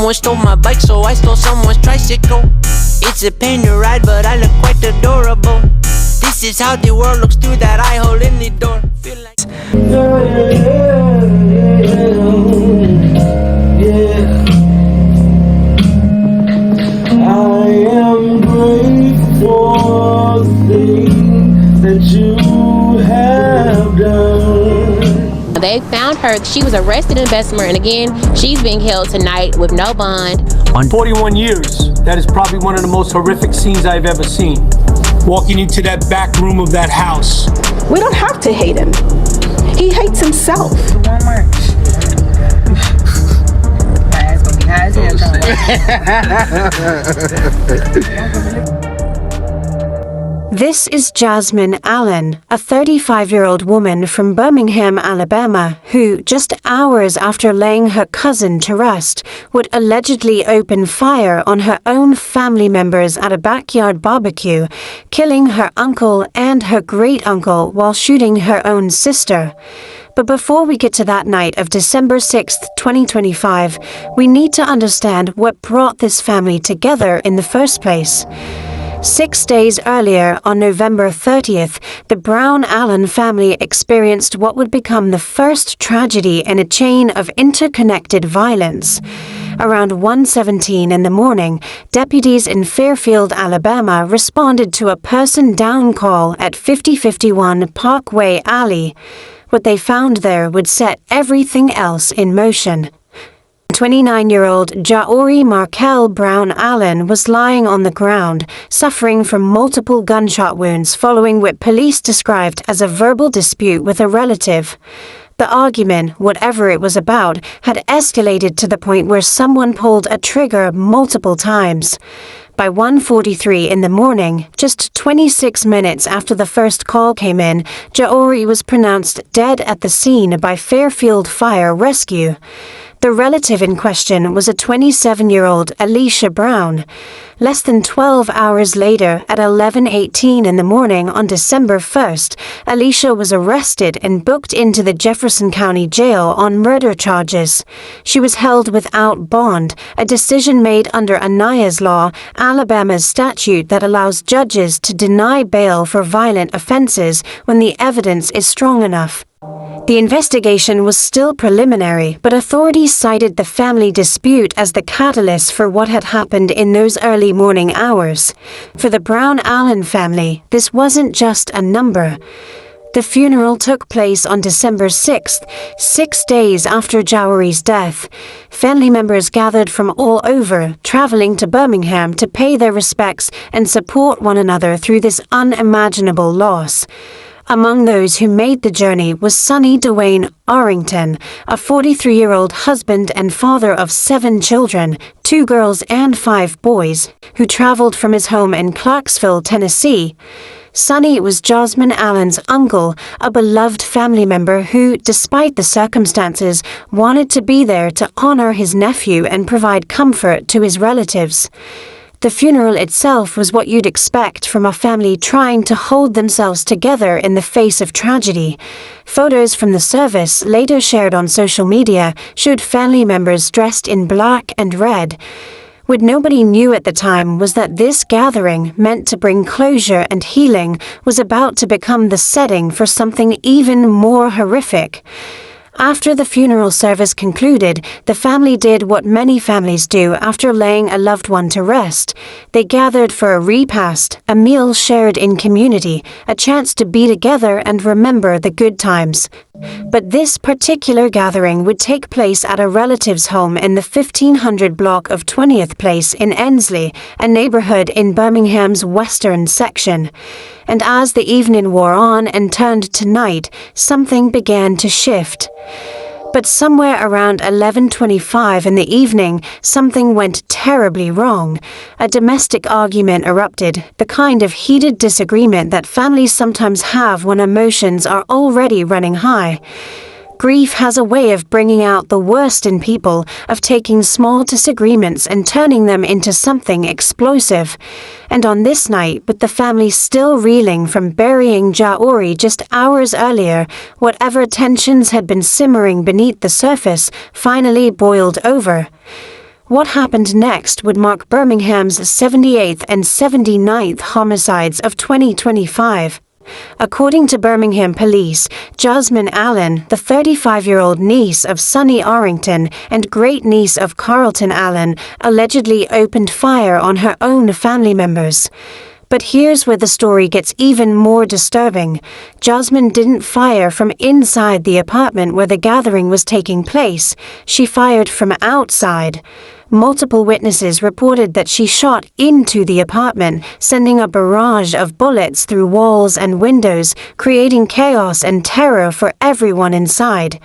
Someone stole my bike, so I stole someone's tricycle. It's a pain to ride, but I look quite adorable. This is how the world looks through that eye hole in the door. Feel like I am grateful for the things that you have done. They found her. She was arrested in Bessemer, and again, she's being held tonight with no bond. On 41 years, that is probably one of the most horrific scenes I've ever seen. Walking into that back room of that house. We don't have to hate him. He hates himself. One more. My ass gonna be high as hell. This is Jasmine Allen, a 35-year-old woman from Birmingham, Alabama, who, just hours after laying her cousin to rest, would allegedly open fire on her own family members at a backyard barbecue, killing her uncle and her great-uncle while shooting her own sister. But before we get to that night of December 6th, 2025, we need to understand what brought this family together in the first place. 6 days earlier, on November 30th, the Brown-Allen family experienced what would become the first tragedy in a chain of interconnected violence. Around 1:17 in the morning, deputies in Fairfield, Alabama responded to a person down call at 5051 Parkway Alley. What they found there would set everything else in motion. 29-year-old Jaori Markel Brown-Allen was lying on the ground, suffering from multiple gunshot wounds following what police described as a verbal dispute with a relative. The argument, whatever it was about, had escalated to the point where someone pulled a trigger multiple times. By 1:43 in the morning, just 26 minutes after the first call came in, Jaori was pronounced dead at the scene by Fairfield Fire Rescue. The relative in question was a 27-year-old Alicia Brown. Less than 12 hours later, at 11:18 in the morning on December 1st, Alicia was arrested and booked into the Jefferson County Jail on murder charges. She was held without bond, a decision made under Aniah's Law, Alabama's statute that allows judges to deny bail for violent offenses when the evidence is strong enough. The investigation was still preliminary, but authorities cited the family dispute as the catalyst for what had happened in those early morning hours. For the Brown-Allen family, this wasn't just a number. The funeral took place on December 6th, 6 days after Jaori's death. Family members gathered from all over, traveling to Birmingham to pay their respects and support one another through this unimaginable loss. Among those who made the journey was Sonny Dwayne Arrington, a 43-year-old husband and father of 7 children, 2 girls and 5 boys, who traveled from his home in Clarksville, Tennessee. Sonny was Jasmine Allen's uncle, a beloved family member who, despite the circumstances, wanted to be there to honor his nephew and provide comfort to his relatives. The funeral itself was what you'd expect from a family trying to hold themselves together in the face of tragedy. Photos from the service, later shared on social media, showed family members dressed in black and red. What nobody knew at the time was that this gathering, meant to bring closure and healing, was about to become the setting for something even more horrific. After the funeral service concluded, the family did what many families do after laying a loved one to rest. They gathered for a repast, a meal shared in community, a chance to be together and remember the good times. But this particular gathering would take place at a relative's home in the 1500 block of 20th Place in Ensley, a neighborhood in Birmingham's western section. And as the evening wore on and turned to night, something began to shift. But somewhere around 11:25 in the evening, something went terribly wrong. A domestic argument erupted, the kind of heated disagreement that families sometimes have when emotions are already running high. Grief has a way of bringing out the worst in people, of taking small disagreements and turning them into something explosive. And on this night, with the family still reeling from burying Jaori just hours earlier, whatever tensions had been simmering beneath the surface finally boiled over. What happened next would mark Birmingham's 78th and 79th homicides of 2025. According to Birmingham police, Jasmine Allen, the 35-year-old niece of Sonny Arrington and great-niece of Carlton Allen, allegedly opened fire on her own family members. But here's where the story gets even more disturbing. Jasmine didn't fire from inside the apartment where the gathering was taking place. She fired from outside. Multiple witnesses reported that she shot into the apartment, sending a barrage of bullets through walls and windows, creating chaos and terror for everyone inside.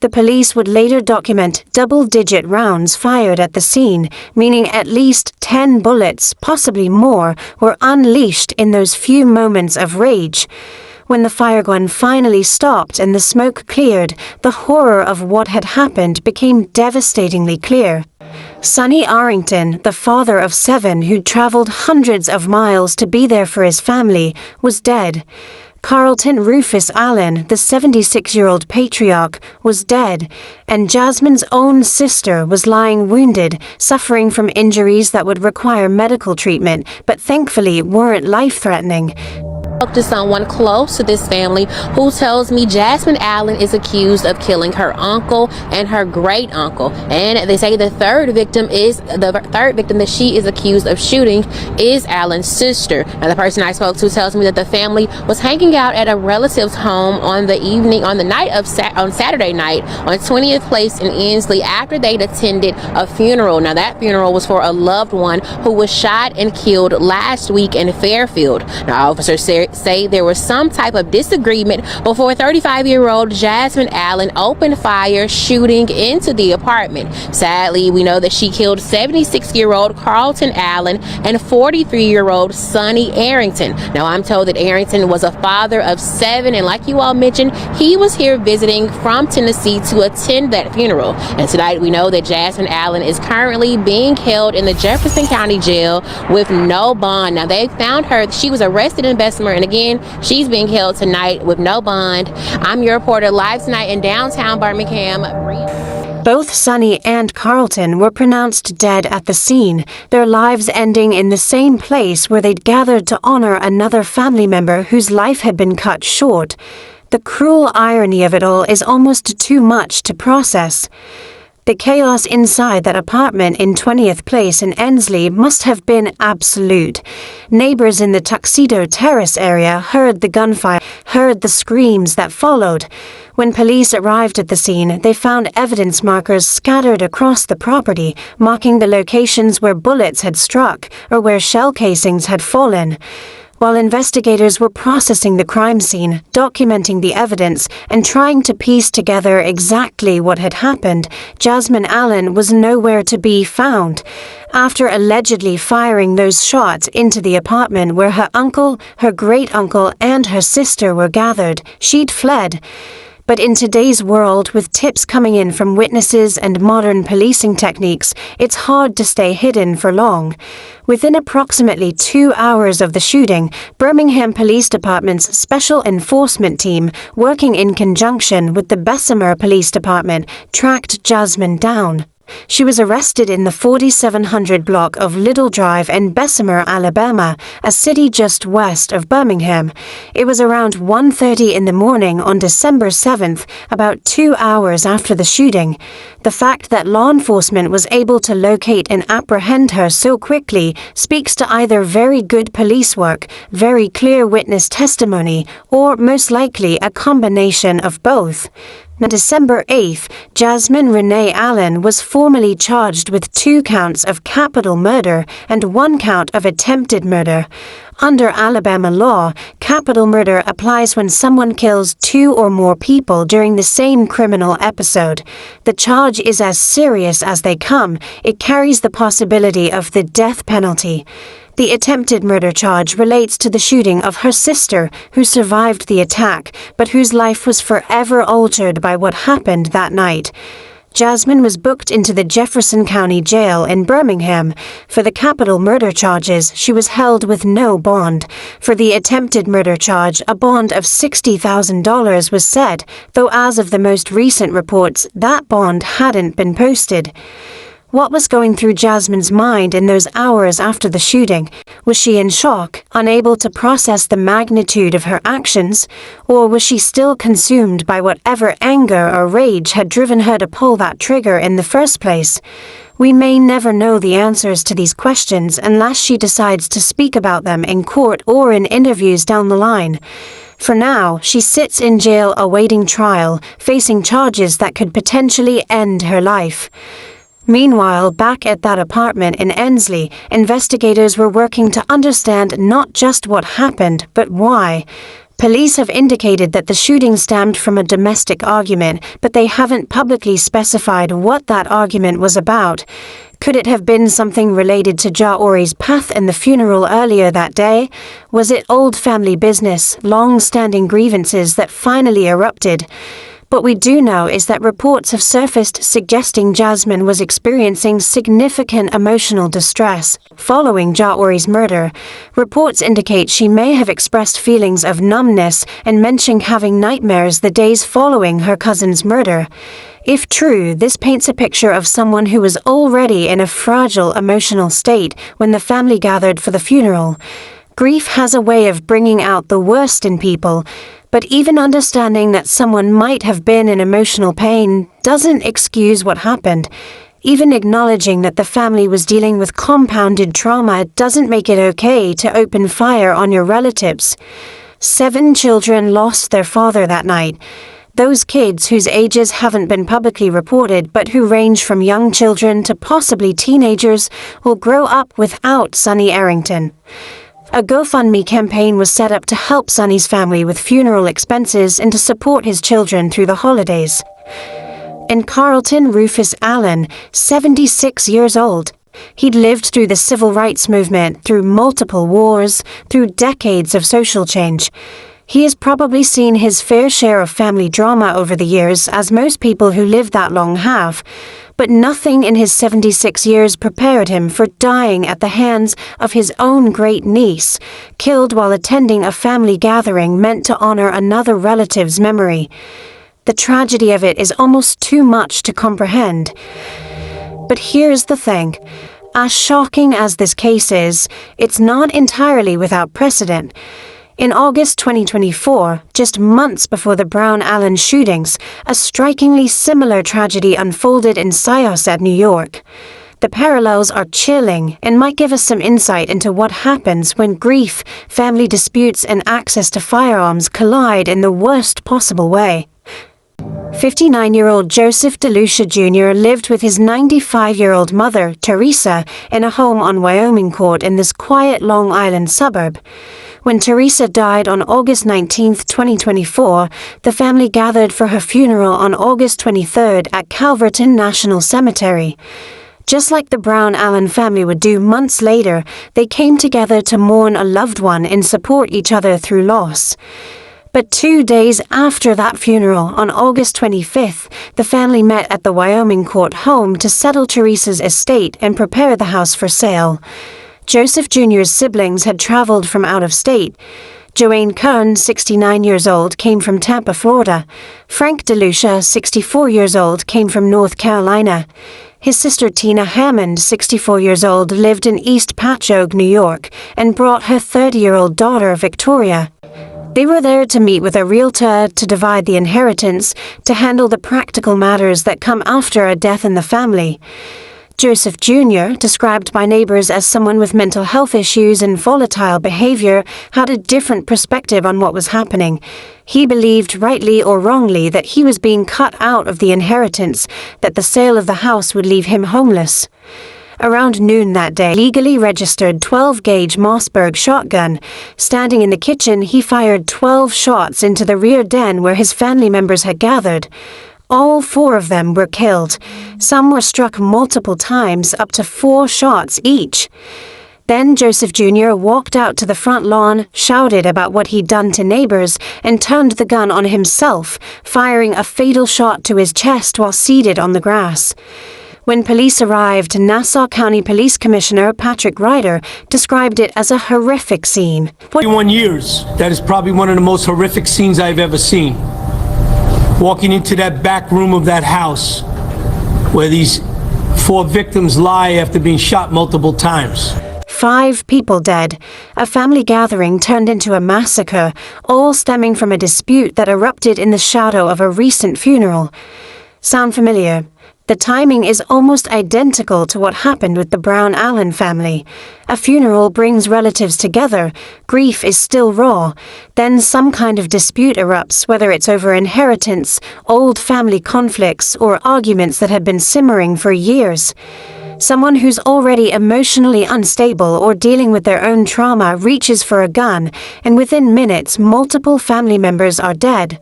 The police would later document double-digit rounds fired at the scene, meaning at least 10 bullets, possibly more, were unleashed in those few moments of rage. When the fire gun finally stopped and the smoke cleared, the horror of what had happened became devastatingly clear. Sonny Arrington, the father of 7 who'd traveled hundreds of miles to be there for his family, was dead. Carlton Rufus Allen, the 76-year-old patriarch, was dead, and Jasmine's own sister was lying wounded, suffering from injuries that would require medical treatment, but thankfully weren't life-threatening. To someone close to this family who tells me Jasmine Allen is accused of killing her uncle and her great uncle, and they say the third victim that she is accused of shooting is Allen's sister. Now, the person I spoke to tells me that the family was hanging out at a relative's home on Saturday night on 20th Place in Ensley after they'd attended a funeral. Now, that funeral was for a loved one who was shot and killed last week in Fairfield. Now, officers say there was some type of disagreement before 35-year-old Jasmine Allen opened fire, shooting into the apartment. Sadly, we know that she killed 76-year-old Carlton Allen and 43-year-old Sonny Arrington. Now, I'm told that Arrington was a father of 7, and like you all mentioned, he was here visiting from Tennessee to attend that funeral. And tonight, we know that Jasmine Allen is currently being held in the Jefferson County Jail with no bond. Now, they found her. She was arrested in Bessemer, and again, she's being held tonight with no bond. I'm your reporter live tonight in downtown Birmingham. Both Sonny and Carlton were pronounced dead at the scene, their lives ending in the same place where they'd gathered to honor another family member whose life had been cut short. The cruel irony of it all is almost too much to process. The chaos inside that apartment in 20th Place in Ensley must have been absolute. Neighbors in the Tuxedo Terrace area heard the gunfire, heard the screams that followed. When police arrived at the scene, they found evidence markers scattered across the property, marking the locations where bullets had struck or where shell casings had fallen. While investigators were processing the crime scene, documenting the evidence, and trying to piece together exactly what had happened, Jasmine Allen was nowhere to be found. After allegedly firing those shots into the apartment where her uncle, her great-uncle, and her sister were gathered, she'd fled. But in today's world, with tips coming in from witnesses and modern policing techniques, it's hard to stay hidden for long. Within approximately 2 hours of the shooting, Birmingham Police Department's Special Enforcement Team, working in conjunction with the Bessemer Police Department, tracked Jasmine down. She was arrested in the 4700 block of Little Drive in Bessemer, Alabama, a city just west of Birmingham. It was around 1:30 in the morning on December 7th, about 2 hours after the shooting. The fact that law enforcement was able to locate and apprehend her so quickly speaks to either very good police work, very clear witness testimony, or most likely a combination of both. On December 8th, Jasmine Renee Allen was formally charged with 2 counts of capital murder and 1 count of attempted murder. Under Alabama law, capital murder applies when someone kills 2 or more people during the same criminal episode. The charge is as serious as they come. It carries the possibility of the death penalty. The attempted murder charge relates to the shooting of her sister, who survived the attack, but whose life was forever altered by what happened that night. Jasmine was booked into the Jefferson County Jail in Birmingham. For the capital murder charges, she was held with no bond. For the attempted murder charge, a bond of $60,000 was set, though as of the most recent reports, that bond hadn't been posted. What was going through Jasmine's mind in those hours after the shooting? Was she in shock, unable to process the magnitude of her actions, or was she still consumed by whatever anger or rage had driven her to pull that trigger in the first place? We may never know the answers to these questions unless she decides to speak about them in court or in interviews down the line. For now, she sits in jail awaiting trial, facing charges that could potentially end her life. Meanwhile, back at that apartment in Ensley, investigators were working to understand not just what happened, but why. Police have indicated that the shooting stemmed from a domestic argument, but they haven't publicly specified what that argument was about. Could it have been something related to Jaori's path in the funeral earlier that day? Was it old family business, long-standing grievances that finally erupted? What we do know is that reports have surfaced suggesting Jasmine was experiencing significant emotional distress following Jaori's murder. Reports indicate she may have expressed feelings of numbness and mentioned having nightmares the days following her cousin's murder. If true, this paints a picture of someone who was already in a fragile emotional state when the family gathered for the funeral. Grief has a way of bringing out the worst in people, but even understanding that someone might have been in emotional pain doesn't excuse what happened. Even acknowledging that the family was dealing with compounded trauma doesn't make it okay to open fire on your relatives. 7 children lost their father that night. Those kids whose ages haven't been publicly reported but who range from young children to possibly teenagers will grow up without Sonny Arrington. A GoFundMe campaign was set up to help Sonny's family with funeral expenses and to support his children through the holidays. In Carlton, Rufus Allen, 76 years old. He'd lived through the civil rights movement, through multiple wars, through decades of social change. He has probably seen his fair share of family drama over the years, as most people who live that long have. But nothing in his 76 years prepared him for dying at the hands of his own great niece, killed while attending a family gathering meant to honor another relative's memory. The tragedy of it is almost too much to comprehend. But here's the thing. As shocking as this case is, it's not entirely without precedent. In August 2024, just months before the Brown-Allen shootings, a strikingly similar tragedy unfolded in Syosset, New York. The parallels are chilling and might give us some insight into what happens when grief, family disputes, and access to firearms collide in the worst possible way. 59-year-old Joseph DeLucia Jr. lived with his 95-year-old mother, Teresa, in a home on Wyoming Court in this quiet Long Island suburb. When Teresa died on August 19, 2024, the family gathered for her funeral on August 23 at Calverton National Cemetery. Just like the Brown-Allen family would do months later, they came together to mourn a loved one and support each other through loss. But 2 days after that funeral, on August 25th, the family met at the Wyoming Court home to settle Teresa's estate and prepare the house for sale. Joseph Jr.'s siblings had traveled from out of state. Joanne Kern, 69 years old, came from Tampa, Florida. Frank DeLucia, 64 years old, came from North Carolina. His sister Tina Hammond, 64 years old, lived in East Patchogue, New York, and brought her 30-year-old daughter, Victoria. They were there to meet with a realtor, to divide the inheritance, to handle the practical matters that come after a death in the family. Joseph Jr., described by neighbors as someone with mental health issues and volatile behavior, had a different perspective on what was happening. He believed, rightly or wrongly, that he was being cut out of the inheritance, that the sale of the house would leave him homeless. Around noon that day, legally registered 12-gauge Mossberg shotgun. Standing in the kitchen, he fired 12 shots into the rear den where his family members had gathered. All 4 of them were killed. Some were struck multiple times, up to 4 shots each. Then Joseph Jr. walked out to the front lawn, shouted about what he'd done to neighbors, and turned the gun on himself, firing a fatal shot to his chest while seated on the grass. When police arrived, Nassau County Police Commissioner Patrick Ryder described it as a horrific scene. 21 years. That is probably one of the most horrific scenes I've ever seen. Walking into that back room of that house where these 4 victims lie after being shot multiple times. 5 people dead. A family gathering turned into a massacre, all stemming from a dispute that erupted in the shadow of a recent funeral. Sound familiar? The timing is almost identical to what happened with the Brown Allen family. A funeral brings relatives together, grief is still raw, then some kind of dispute erupts, whether it's over inheritance, old family conflicts, or arguments that had been simmering for years. Someone who's already emotionally unstable or dealing with their own trauma reaches for a gun, and within minutes, multiple family members are dead.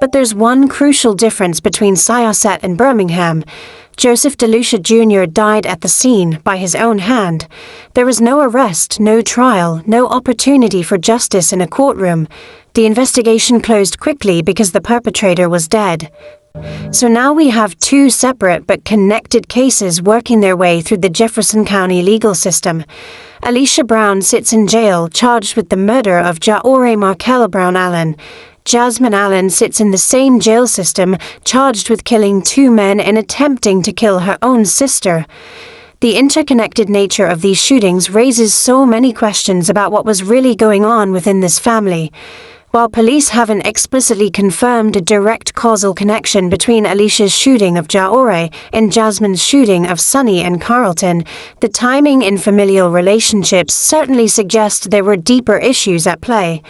But there's one crucial difference between Syosset and Birmingham. Joseph DeLucia Jr. died at the scene by his own hand. There was no arrest, no trial, no opportunity for justice in a courtroom. The investigation closed quickly because the perpetrator was dead. So now we have 2 separate but connected cases working their way through the Jefferson County legal system. Alicia Brown sits in jail charged with the murder of Jaore Markella Brown Allen. Jasmine Allen sits in the same jail system, charged with killing 2 men and attempting to kill her own sister. The interconnected nature of these shootings raises so many questions about what was really going on within this family. While police haven't explicitly confirmed a direct causal connection between Alicia's shooting of Jaore and Jasmine's shooting of Sonny and Carlton, the timing in familial relationships certainly suggest there were deeper issues at play.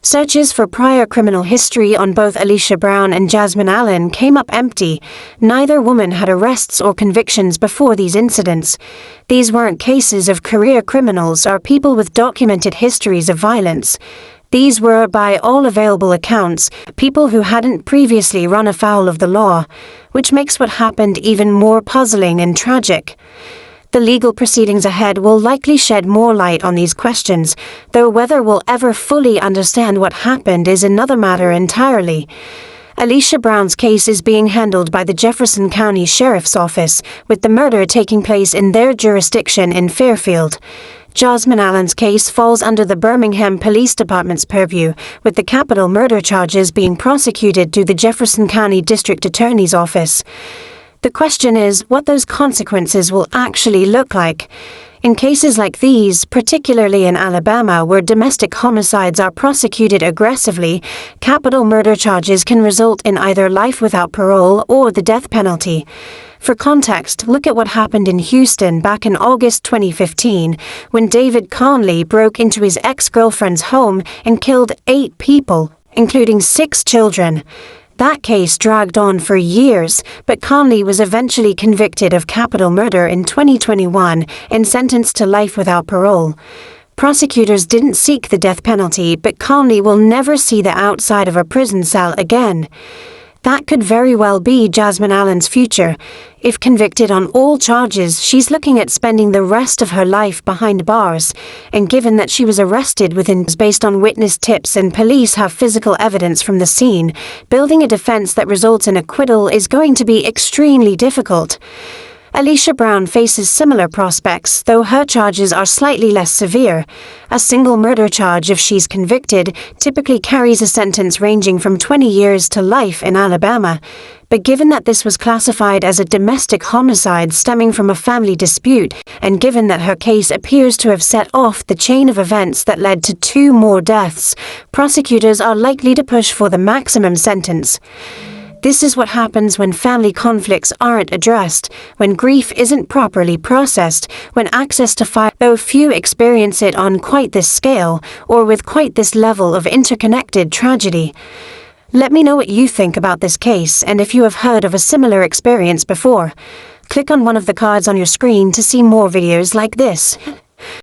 Searches for prior criminal history on both Alicia Brown and Jasmine Allen came up empty. Neither woman had arrests or convictions before these incidents. These weren't cases of career criminals or people with documented histories of violence. These were, by all available accounts, people who hadn't previously run afoul of the law, which makes what happened even more puzzling and tragic. The legal proceedings ahead will likely shed more light on these questions, though whether we'll ever fully understand what happened is another matter entirely. Alicia Brown's case is being handled by the Jefferson County Sheriff's Office, with the murder taking place in their jurisdiction in Fairfield. Jasmine Allen's case falls under the Birmingham Police Department's purview, with the capital murder charges being prosecuted through the Jefferson County District Attorney's Office. The question is what those consequences will actually look like. In cases like these, particularly in Alabama where domestic homicides are prosecuted aggressively, capital murder charges can result in either life without parole or the death penalty. For context, look at what happened in Houston back in August 2015, when David Conley broke into his ex-girlfriend's home and killed 8 people, including 6 children. That case dragged on for years, but Conley was eventually convicted of capital murder in 2021 and sentenced to life without parole. Prosecutors didn't seek the death penalty, but Conley will never see the outside of a prison cell again. That could very well be Jasmine Allen's future. If convicted on all charges, she's looking at spending the rest of her life behind bars. And given that she was arrested within based on witness tips and police have physical evidence from the scene, building a defense that results in acquittal is going to be extremely difficult. Alicia Brown faces similar prospects, though her charges are slightly less severe. A single murder charge, if she's convicted, typically carries a sentence ranging from 20 years to life in Alabama. But given that this was classified as a domestic homicide stemming from a family dispute, and given that her case appears to have set off the chain of events that led to 2 more deaths, prosecutors are likely to push for the maximum sentence. This is what happens when family conflicts aren't addressed, when grief isn't properly processed, when access to fire, though few experience it on quite this scale, or with quite this level of interconnected tragedy. Let me know what you think about this case and if you have heard of a similar experience before. Click on one of the cards on your screen to see more videos like this.